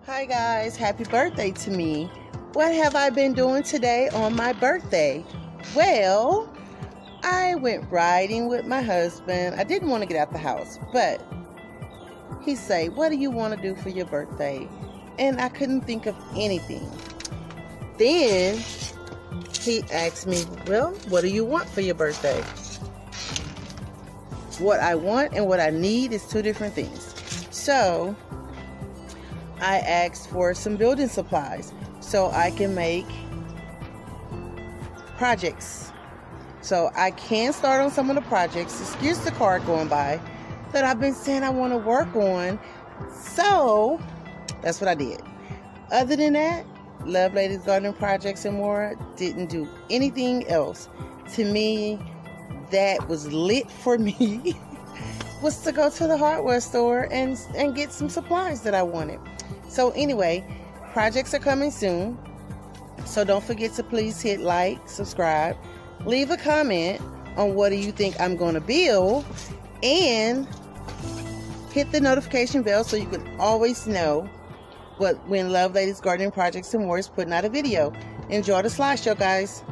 Hi guys, happy birthday to me. What have I been doing today on my birthday? Well, I went riding with my husband. I didn't want to get out the house, but he said, what do you want to do for your birthday? And I couldn't think of anything. Then he asked me, well, what do you want for your birthday? What I want and what I need is two different things. So I asked for some building supplies so I can make projects. So I can start on some of the projects, excuse the car going by, that I've been saying I want to work on. So that's what I did. Other than that, Love Lady's Gardening Projects and more, didn't do anything else. To me, that was lit for me, was to go to the hardware store and get some supplies that I wanted. So anyway, projects are coming soon. So don't forget to please hit like, subscribe, leave a comment on what do you think I'm going to build, and hit the notification bell so you can always know when Love Lady's Gardening Projects and More is putting out a video. Enjoy the slideshow, guys.